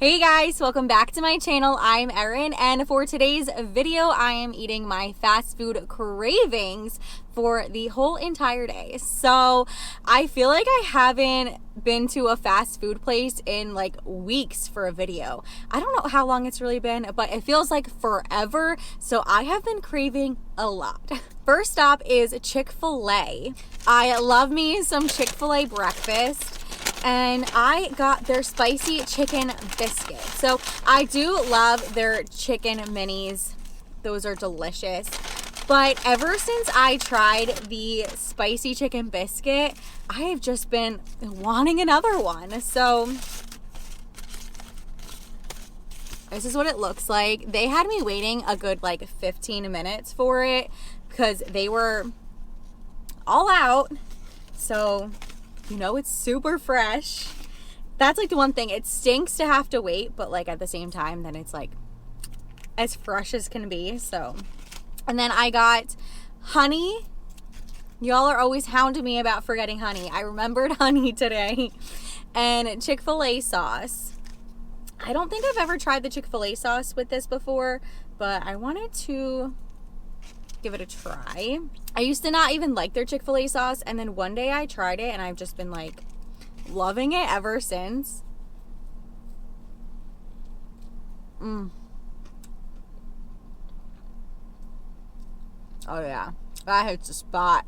Hey guys, welcome back to my channel. I'm Erin, and for today's video I am eating my fast food cravings for the whole entire day. So I feel like I haven't been to a fast food place in like weeks for a video. I don't know how long it's really been, but it feels like forever. So I have been craving a lot. First stop is Chick Fil A. I love me some Chick Fil A breakfast. And I got their spicy chicken biscuit. So I do love their chicken minis. Those are delicious. But ever since I tried the spicy chicken biscuit, I have just been wanting another one. So this is what it looks like. They had me waiting a good like 15 minutes for it because they were all out. So you know, it's super fresh. That's like the one thing. It stinks to have to wait, but like at the same time, then it's like as fresh as can be. So, and then I got honey. Y'all are always hounding me about forgetting honey. I remembered honey today. And Chick-fil-A sauce. I don't think I've ever tried the Chick-fil-A sauce with this before, but I wanted to give it a try. I used to not even like their Chick-fil-A sauce, and then one day I tried it and I've just been like loving it ever since. Oh yeah, that hits the spot.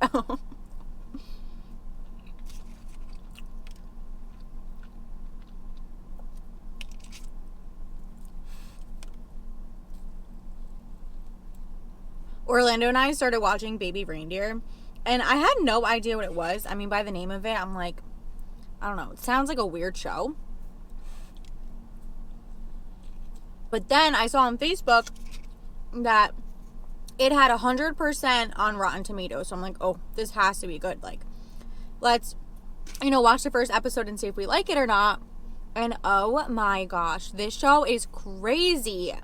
Orlando and I started watching Baby Reindeer, and I had no idea what it was. I mean, by the name of it, I'm like, I don't know. It sounds like a weird show. But then I saw on Facebook that it had 100% on Rotten Tomatoes. So I'm like, oh, this has to be good. Like, let's, watch the first episode and see if we like it or not. And oh my gosh, this show is crazy.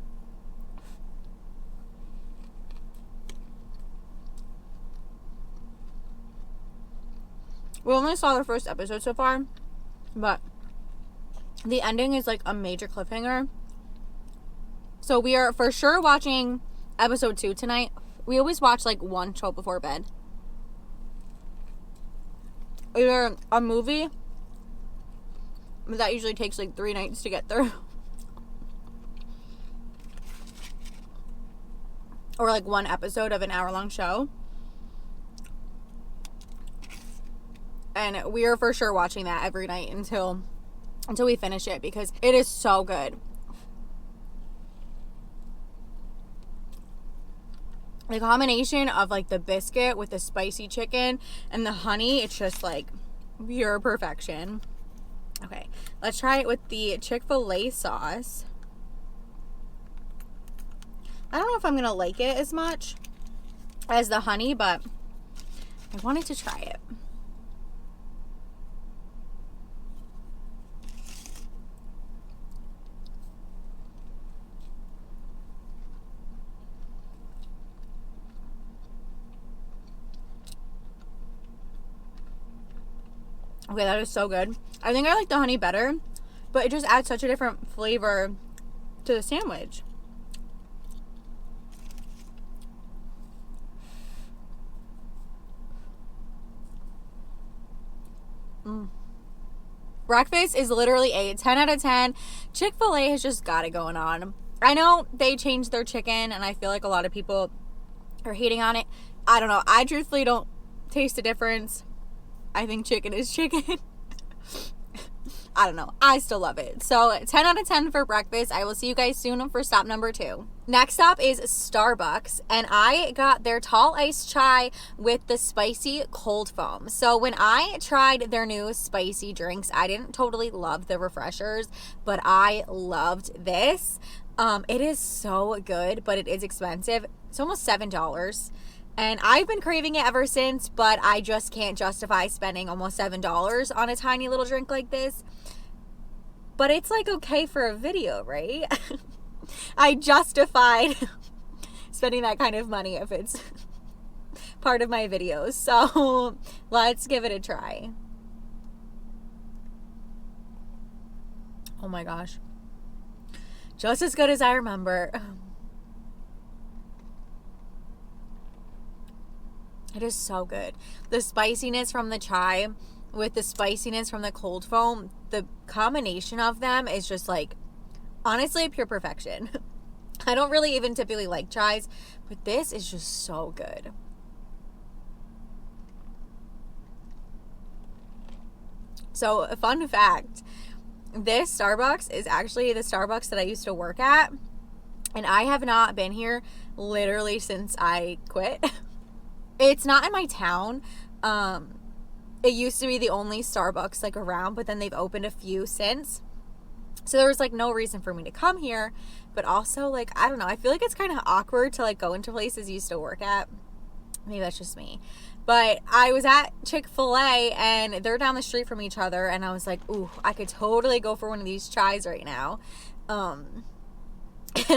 We only saw the first episode so far, but the ending is like a major cliffhanger. So we are for sure watching episode 2 tonight. We always watch like one show before bed. Either a movie, but that usually takes like 3 nights to get through. Or like one episode of an hour-long show. And we are for sure watching that every night until we finish it because it is so good. The combination of like the biscuit with the spicy chicken and the honey, it's just like pure perfection. Okay, let's try it with the Chick-fil-A sauce. I don't know if I'm gonna like it as much as the honey, but I wanted to try it. Okay, that is so good. I think I like the honey better, but it just adds such a different flavor to the sandwich. Breakfast is literally a 10 out of 10. Chick-fil-A has just got it going on. I know they changed their chicken, and I feel like a lot of people are hating on it. I don't know. I truthfully don't taste a difference. I think chicken is chicken. I don't know. I still love it. So 10 out of 10 for breakfast. I will see you guys soon for stop number 2. Next stop is Starbucks, and I got their tall iced chai with the spicy cold foam. So when I tried their new spicy drinks, I didn't totally love the refreshers, but I loved this. It is so good, but it is expensive. It's almost $7. And I've been craving it ever since, but I just can't justify spending almost $7 on a tiny little drink like this. But it's like okay for a video, right? I justified spending that kind of money if it's part of my videos. So let's give it a try. Oh my gosh. just as good as I remember. It is so good. The spiciness from the chai with the spiciness from the cold foam, the combination of them is just like, honestly, pure perfection. I don't really even typically like chais, but this is just so good. So, a fun fact, this Starbucks is actually the Starbucks that I used to work at, and I have not been here literally since I quit. It's not in my town. It used to be the only Starbucks like around, but then they've opened a few since. So there was like no reason for me to come here, but also like, I don't know, I feel like it's kind of awkward to like go into places you used to work at. Maybe that's just me. But I was at Chick Fil A and they're down the street from each other, and I was like, ooh, I could totally go for one of these chais right now. And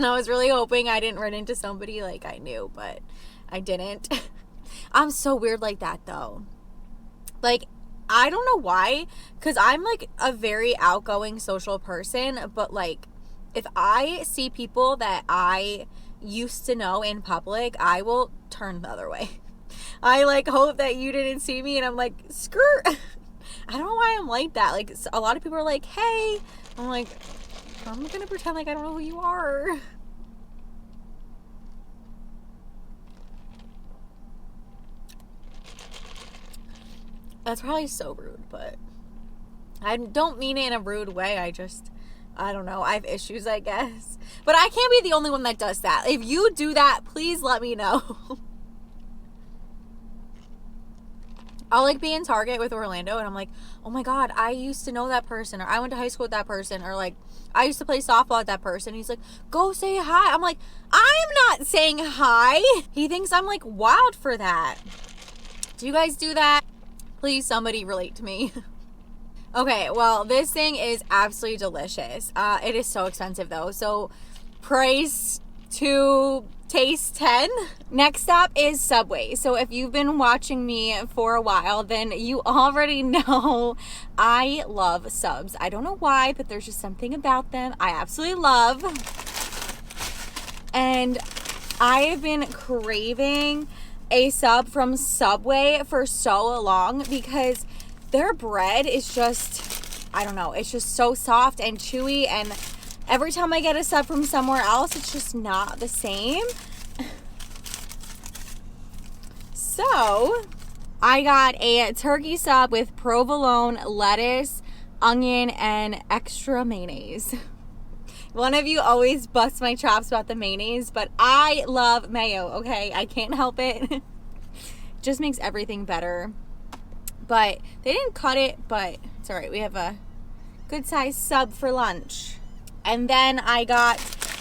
I was really hoping I didn't run into somebody like I knew, but I didn't. I'm so weird like that though. Like, I don't know why, because I'm like a very outgoing social person, but like if I see people that I used to know in public, I will turn the other way. I like hope that you didn't see me, and I'm like, skirt. I don't know why I'm like that. Like, a lot of people are like, hey. I'm like, I'm gonna pretend like I don't know who you are. That's probably so rude, but I don't mean it in a rude way. I don't know. I have issues, I guess. But I can't be the only one that does that. If you do that, please let me know. I'll like be in Target with Orlando and I'm like, oh my God, I used to know that person, or I went to high school with that person, or like I used to play softball with that person. He's like, go say hi. I'm like, I'm not saying hi. He thinks I'm like wild for that. Do you guys do that? Please, somebody relate to me. Okay, well, this thing is absolutely delicious. It is so expensive though. So price to taste 10. Next up is Subway. So if you've been watching me for a while, then you already know I love subs. I don't know why, but there's just something about them I absolutely love. And I have been craving a sub from Subway for so long because their bread is just, I don't know, it's just so soft and chewy, and every time I get a sub from somewhere else, it's just not the same. So I got a turkey sub with provolone, lettuce, onion, and extra mayonnaise. One of you always busts my chops about the mayonnaise, but I love mayo, okay? I can't help it. Just makes everything better. But they didn't cut it, but it's all right. We have a good size sub for lunch. And then I got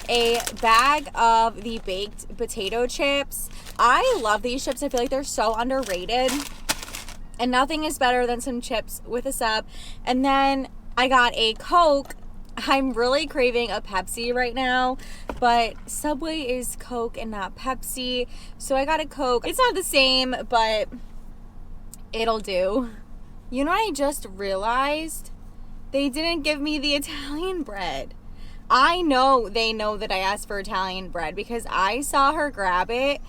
a bag of the baked potato chips. I love these chips. I feel like they're so underrated. And nothing is better than some chips with a sub. And then I got a Coke. I'm really craving a Pepsi right now, but Subway is Coke and not Pepsi. So I got a Coke. It's not the same, but it'll do. You know what I just realized? They didn't give me the Italian bread. I know they know that I asked for Italian bread because I saw her grab it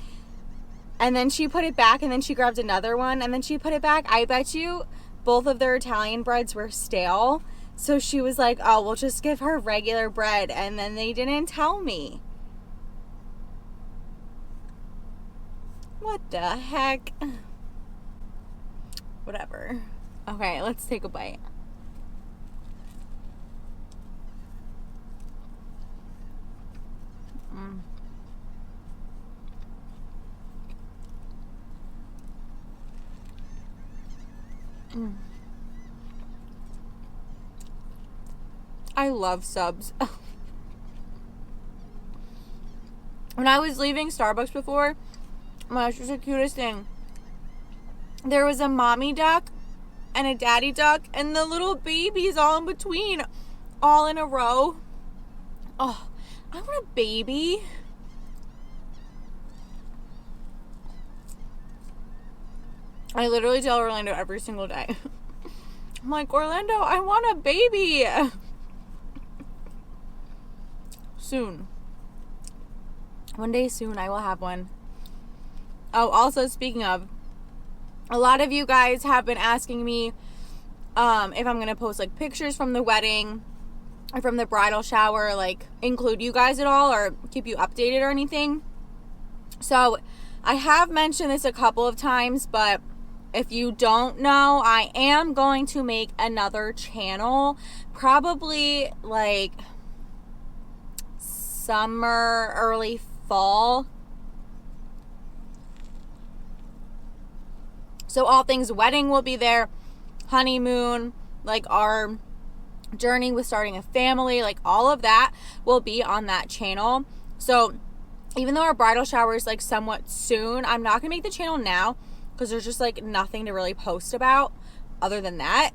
and then she put it back and then she grabbed another one and then she put it back. I bet you both of their Italian breads were stale. So she was like, oh, we'll just give her regular bread. And then they didn't tell me. What the heck? Whatever. Okay, let's take a bite. I love subs. When I was leaving Starbucks before, oh my gosh, it was the cutest thing. There was a mommy duck and a daddy duck and the little babies all in between, all in a row. Oh, I want a baby. I literally tell Orlando every single day. I'm like, Orlando, I want a baby. soon. One day soon I will have one. Oh, also speaking of, a lot of you guys have been asking me if I'm going to post like pictures from the wedding or from the bridal shower, like include you guys at all or keep you updated or anything. So I have mentioned this a couple of times, but if you don't know, I am going to make another channel, probably like summer, early fall. So all things wedding will be there, honeymoon, like our journey with starting a family, like all of that will be on that channel. So even though our bridal shower is like somewhat soon, I'm not gonna make the channel now because there's just like nothing to really post about other than that.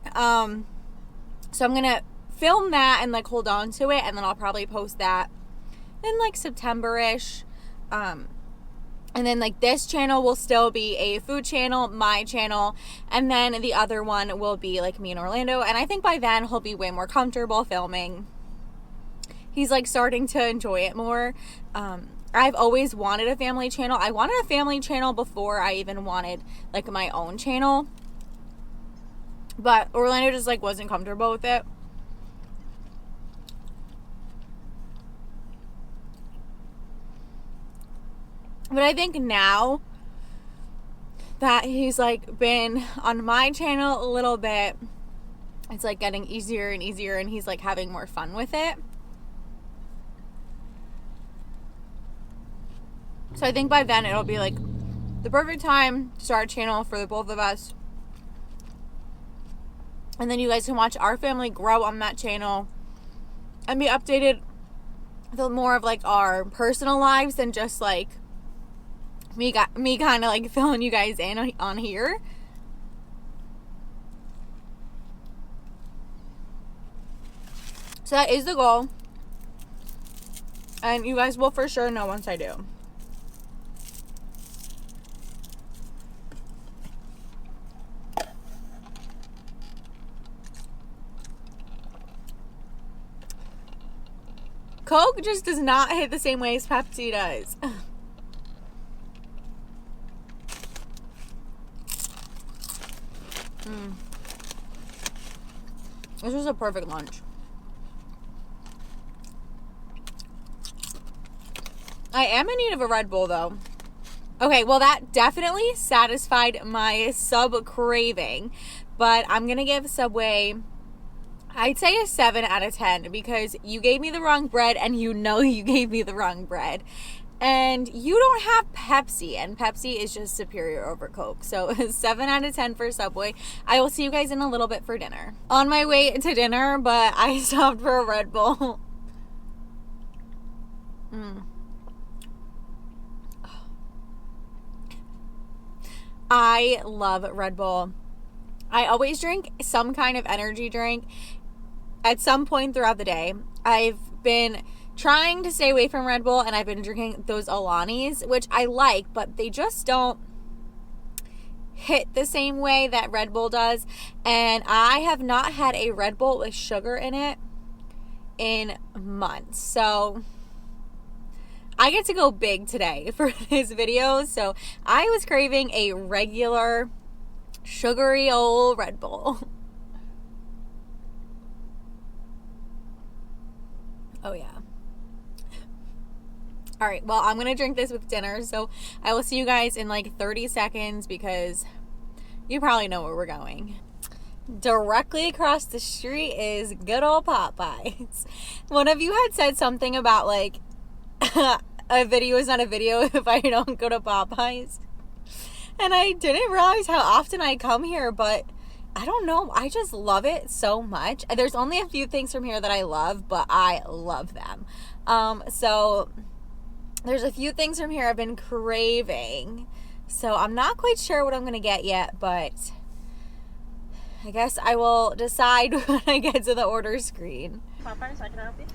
So I'm gonna film that and like hold on to it, and then I'll probably post that in like September-ish. And then like this channel will still be a food channel, my channel, and then the other one will be like me in Orlando. And I think by then he'll be way more comfortable filming. He's like starting to enjoy it more. I've always wanted a family channel. I wanted a family channel before I even wanted like my own channel. But Orlando just like wasn't comfortable with it. But I think now that he's like been on my channel a little bit, it's like getting easier and easier, and he's like having more fun with it. So I think by then it'll be like the perfect time to start a channel for the both of us. And then you guys can watch our family grow on that channel and be updated with more of like our personal lives than just like me kind of like filling you guys in on here. So that is the goal. And you guys will for sure know once I do. Coke just does not hit the same way as Pepsi does. This was a perfect lunch. I am in need of a Red Bull though. Okay, well that definitely satisfied my sub craving, but I'm gonna give Subway, I'd say a 7 out of 10 because you gave me the wrong bread, and you know you gave me the wrong bread. And you don't have Pepsi, and Pepsi is just superior over Coke. So 7 out of 10 for Subway. I will see you guys in a little bit for dinner. On my way to dinner, but I stopped for a Red Bull. I love Red Bull. I always drink some kind of energy drink at some point throughout the day. I've been trying to stay away from Red Bull, and I've been drinking those Alanis, which I like, but they just don't hit the same way that Red Bull does. And I have not had a Red Bull with sugar in it in months. So I get to go big today for this video. So I was craving a regular sugary old Red Bull. Oh yeah. All right, well, I'm going to drink this with dinner, so I will see you guys in like 30 seconds because you probably know where we're going. Directly across the street is good old Popeyes. One of you had said something about like a video is not a video if I don't go to Popeyes. And I didn't realize how often I come here, but I don't know. I just love it so much. There's only a few things from here that I love, but I love them. So there's a few things from here I've been craving. So I'm not quite sure what I'm going to get yet, but I guess I will decide when I get to the order screen. Popeyes, I can help you.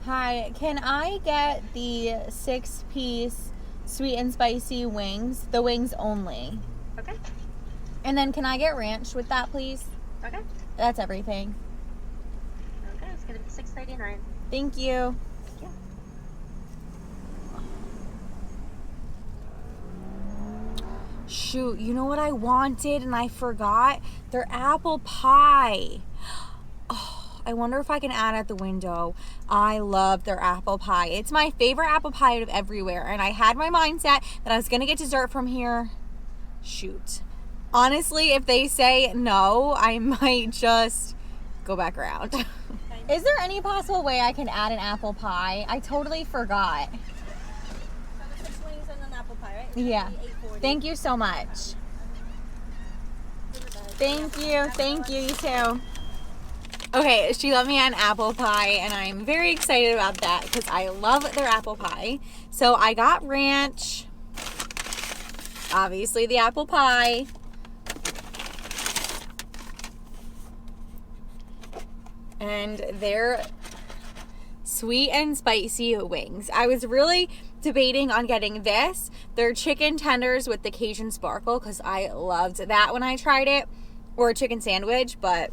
Hi, can I get the 6-piece sweet and spicy wings? The wings only. Okay. And then can I get ranch with that, please? Okay. That's everything. Okay, it's going to be $6.39. Thank you. Yeah. Shoot, you know what I wanted and I forgot? Their apple pie. Oh, I wonder if I can add at the window. I love their apple pie. It's my favorite apple pie out of everywhere. And I had my mindset that I was going to get dessert from here. Shoot. Honestly, if they say no, I might just go back around. Is there any possible way I can add an apple pie? I totally forgot. So the 6 wings and an apple pie, right? Yeah. $8.40. Thank you so much. Thank you. Thank you. You too. Okay, she let me add an apple pie, and I'm very excited about that because I love their apple pie. So I got ranch. Obviously, the apple pie. And their sweet and spicy wings. I was really debating on getting this. Their chicken tenders with the Cajun sparkle because I loved that when I tried it. Or a chicken sandwich, but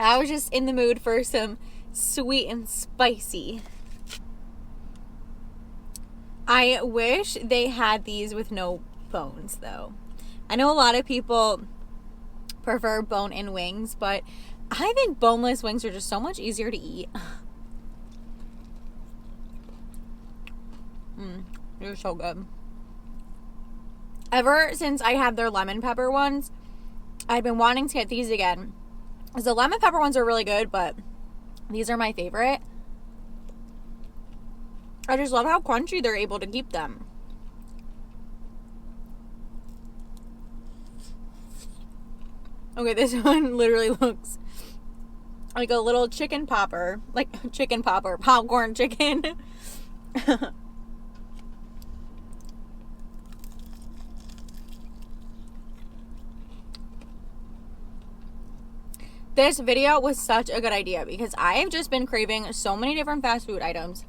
I was just in the mood for some sweet and spicy. I wish they had these with no bones, though. I know a lot of people prefer bone-in wings, but I think boneless wings are just so much easier to eat. They're so good. Ever since I had their lemon pepper ones, I've been wanting to get these again. Because the lemon pepper ones are really good, but these are my favorite. I just love how crunchy they're able to keep them. Okay, this one literally looks like a little chicken popper. Like chicken popper, popcorn chicken. This video was such a good idea because I have just been craving so many different fast food items.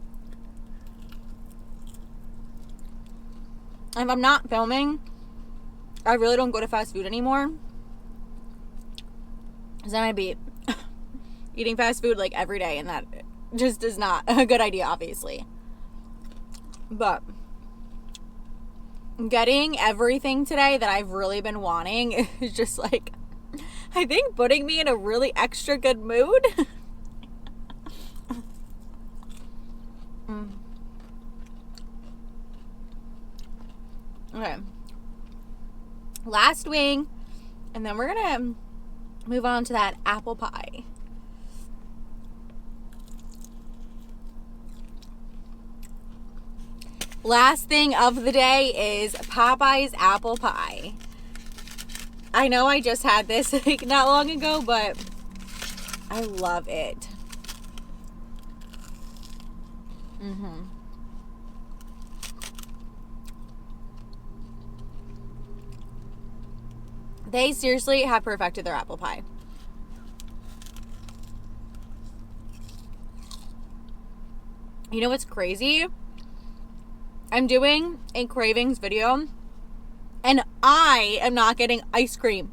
If I'm not filming, I really don't go to fast food anymore. Because then I'd be eating fast food like every day, and that just is not a good idea, obviously. But getting everything today that I've really been wanting is just like, I think, putting me in a really extra good mood. Okay. Last wing, and then we're gonna move on to that apple pie. Last thing of the day is Popeyes apple pie. I know I just had this like not long ago, but I love it. They seriously have perfected their apple pie. You know what's crazy? I'm doing a cravings video, and I am not getting ice cream.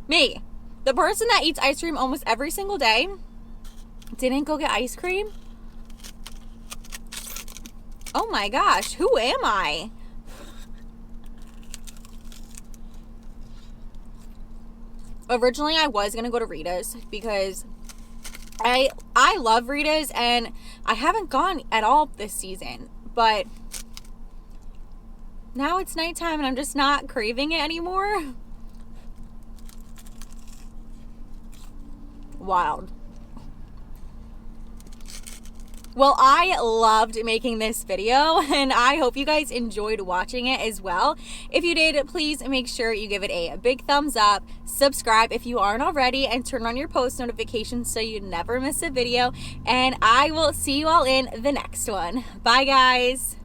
Me, the person that eats ice cream almost every single day, didn't go get ice cream? Oh my gosh, who am I? Originally, I was going to go to Rita's because I love Rita's, and I haven't gone at all this season. But now it's nighttime and I'm just not craving it anymore. Wild. Well, I loved making this video, and I hope you guys enjoyed watching it as well. If you did, please make sure you give it a big thumbs up, subscribe if you aren't already, and turn on your post notifications so you never miss a video. And I will see you all in the next one. Bye, guys.